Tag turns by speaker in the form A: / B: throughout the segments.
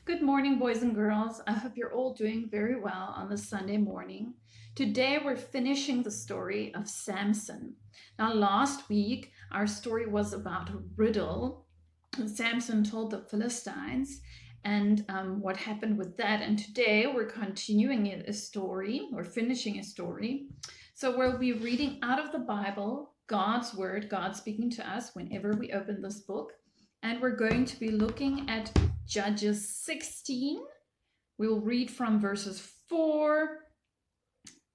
A: Good morning, boys and girls. I hope you're all doing very well on this Sunday morning. Today, we're finishing the story of Samson. Now, last week, our story was about a riddle Samson told the Philistines and what happened with that. And today, we're continuing a story, or finishing a story. So we'll be reading out of the Bible, God's word, God speaking to us whenever we open this book. And we're going to be looking at Judges 16. We'll read from verses 4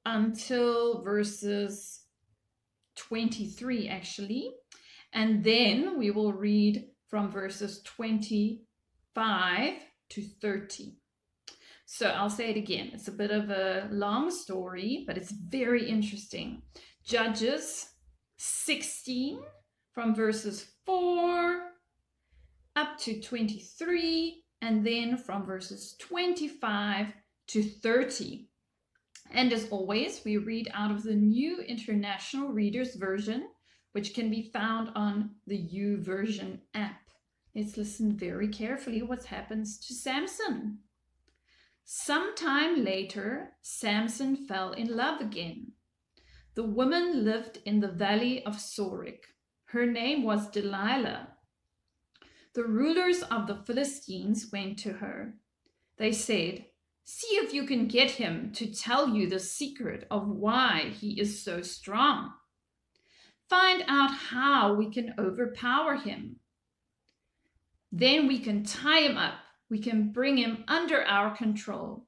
A: until verses 23, actually. And then we will read from verses 25 to 30. So I'll say it again. It's a bit of a long story, but it's very interesting. Judges 16 from verses 4 up to 23, and then from verses 25 to 30. And as always, we read out of the New International Reader's Version, which can be found on the YouVersion app. Let's listen very carefully what happens to Samson. Sometime later, Samson fell in love again. The woman lived in the valley of Sorek. Her name was Delilah. The rulers of the Philistines went to her. They said, "See if you can get him to tell you the secret of why he is so strong. Find out how we can overpower him. Then we can tie him up. We can bring him under our control.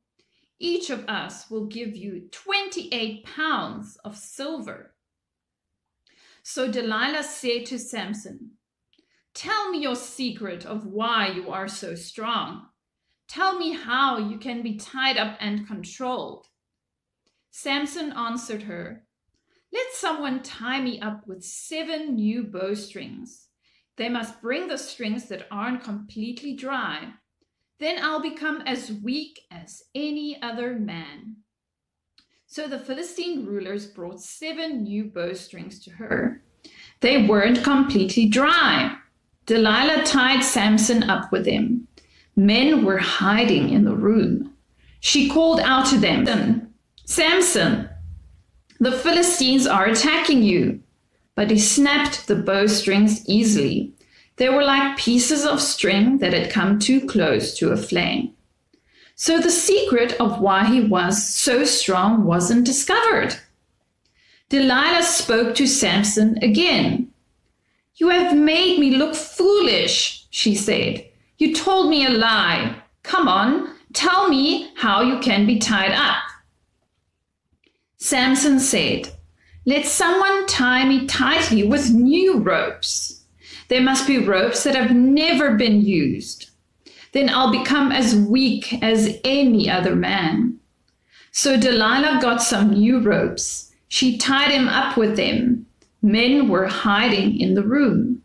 A: Each of us will give you 28 pounds of silver." So Delilah said to Samson, "Tell me your secret of why you are so strong. Tell me how you can be tied up and controlled." Samson answered her, "Let someone tie me up with 7 new bowstrings. They must bring the strings that aren't completely dry. Then I'll become as weak as any other man." So the Philistine rulers brought 7 new bowstrings to her. They weren't completely dry. Delilah tied Samson up with them. Men were hiding in the room. She called out to them, "Samson, the Philistines are attacking you." But he snapped the bowstrings easily. They were like pieces of string that had come too close to a flame. So the secret of why he was so strong wasn't discovered. Delilah spoke to Samson again. "You have made me look foolish," she said. "You told me a lie. Come on, tell me how you can be tied up." Samson said, "Let someone tie me tightly with new ropes. There must be ropes that have never been used. Then I'll become as weak as any other man." So Delilah got some new ropes. She tied him up with them. Men were hiding in the room.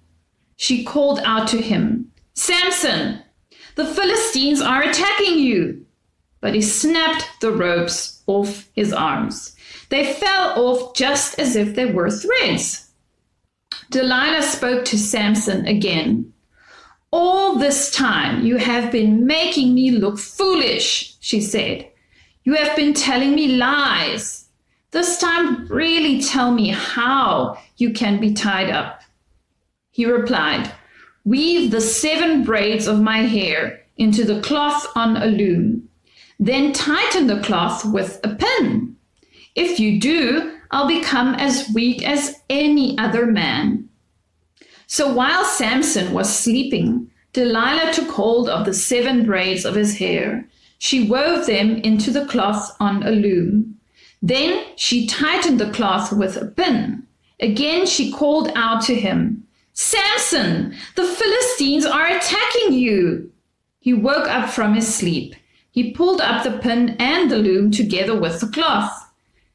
A: She called out to him, "Samson, the Philistines are attacking you." But he snapped the ropes off his arms. They fell off just as if they were threads. Delilah spoke to Samson again. "All this time you have been making me look foolish," she said. "You have been telling me lies. This time, really tell me how you can be tied up." He replied, "Weave the 7 braids of my hair into the cloth on a loom. Then tighten the cloth with a pin. If you do, I'll become as weak as any other man." So while Samson was sleeping, Delilah took hold of the 7 braids of his hair. She wove them into the cloth on a loom. Then she tightened the cloth with a pin. Again she called out to him, "Samson, the Philistines are attacking you." He woke up from his sleep. He pulled up the pin and the loom together with the cloth.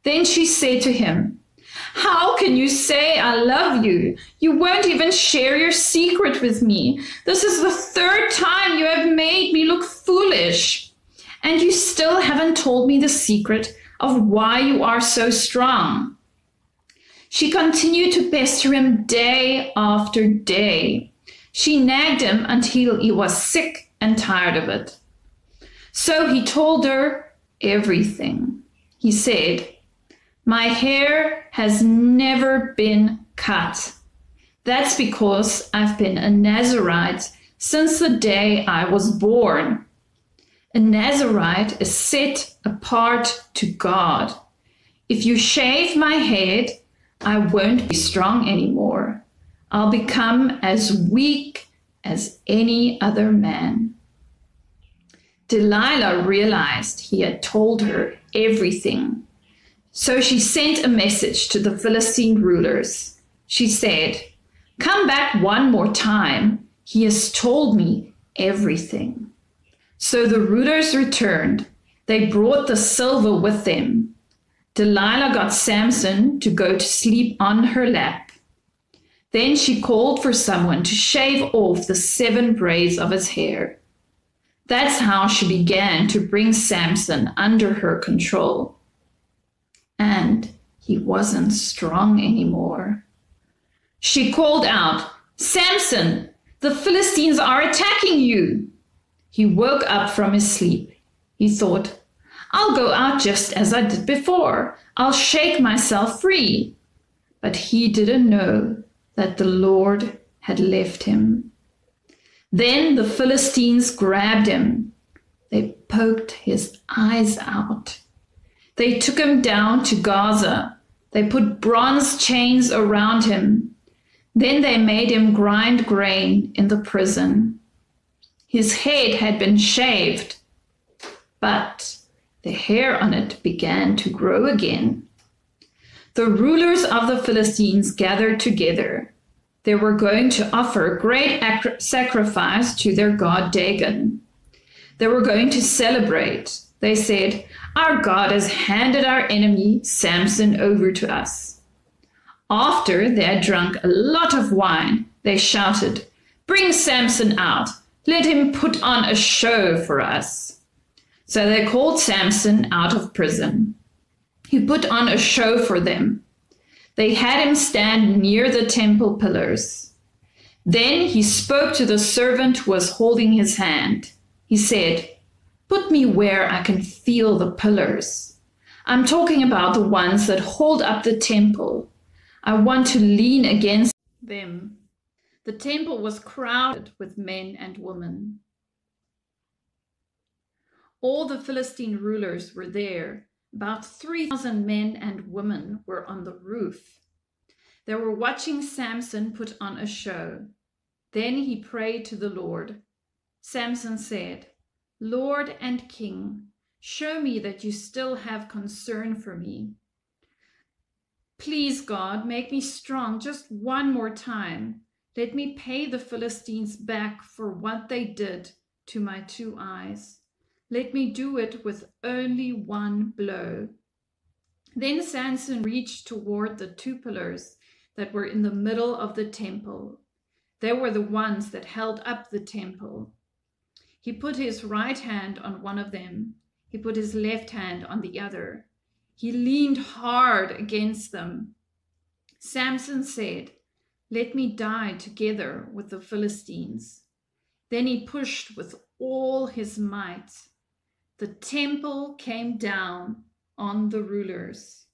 A: Then she said to him, "How can you say I love you? You won't even share your secret with me. This is the 3rd time you have made me look foolish. And you still haven't told me the secret of why you are so strong." She continued to pester him day after day. She nagged him until he was sick and tired of it. So he told her everything. He said, "My hair has never been cut. That's because I've been a Nazirite since the day I was born. A Nazirite is set apart to God. If you shave my head, I won't be strong anymore. I'll become as weak as any other man." Delilah realized he had told her everything. So she sent a message to the Philistine rulers. She said, "Come back one more time. He has told me everything." So the rulers returned. They brought the silver with them. Delilah got Samson to go to sleep on her lap. Then she called for someone to shave off the 7 braids of his hair. That's how she began to bring Samson under her control. And he wasn't strong anymore. She called out, "Samson, the Philistines are attacking you." He woke up from his sleep. He thought, "I'll go out just as I did before. I'll shake myself free." But he didn't know that the Lord had left him. Then the Philistines grabbed him. They poked his eyes out. They took him down to Gaza. They put bronze chains around him. Then they made him grind grain in the prison. His head had been shaved, but the hair on it began to grow again. The rulers of the Philistines gathered together. They were going to offer a great sacrifice to their god Dagon. They were going to celebrate. They said, "Our God has handed our enemy Samson over to us." After they had drunk a lot of wine, they shouted, "Bring Samson out. Let him put on a show for us." So they called Samson out of prison. He put on a show for them. They had him stand near the temple pillars. Then he spoke to the servant who was holding his hand. He said, "Put me where I can feel the pillars. I'm talking about the ones that hold up the temple. I want to lean against them." The temple was crowded with men and women. All the Philistine rulers were there. About 3,000 men and women were on the roof. They were watching Samson put on a show. Then he prayed to the Lord. Samson said, "Lord and King, show me that you still have concern for me. Please, God, make me strong just one more time. Let me pay the Philistines back for what they did to my 2 eyes. Let me do it with only one blow." Then Samson reached toward the 2 pillars that were in the middle of the temple. They were the ones that held up the temple. He put his right hand on one of them. He put his left hand on the other. He leaned hard against them. Samson said, "Let me die together with the Philistines." Then he pushed with all his might. The temple came down on the rulers.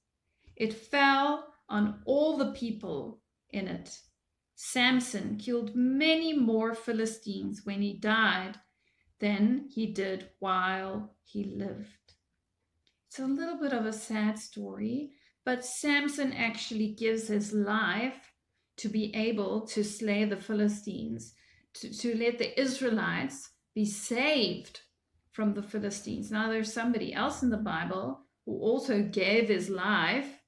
A: It fell on all the people in it. Samson killed many more Philistines when he died than he did while he lived. It's a little bit of a sad story, but Samson actually gives his life to be able to slay the Philistines, to let the Israelites be saved from the Philistines. Now there's somebody else in the Bible who also gave his life,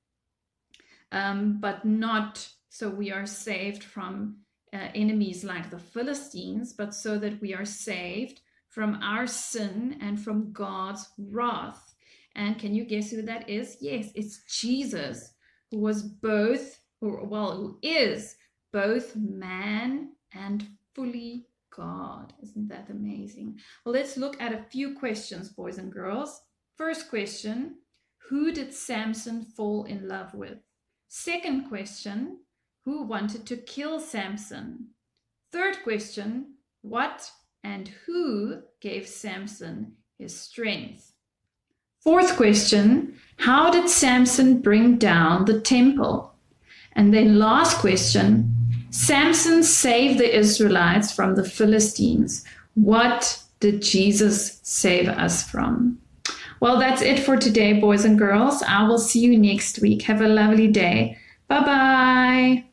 A: but not so we are saved from enemies like the Philistines, but so that we are saved from our sin and from God's wrath. And can you guess who that is? Yes, it's Jesus, who was who is both man and fully God. Isn't that amazing? Well, let's look at a few questions, boys and girls. First question, who did Samson fall in love with? Second question, who wanted to kill Samson? Third question, what and who gave Samson his strength. Fourth question, how did Samson bring down the temple? And then last question, Samson saved the Israelites from the Philistines. What did Jesus save us from? Well, that's it for today, boys and girls. I will see you next week. Have a lovely day. Bye-bye.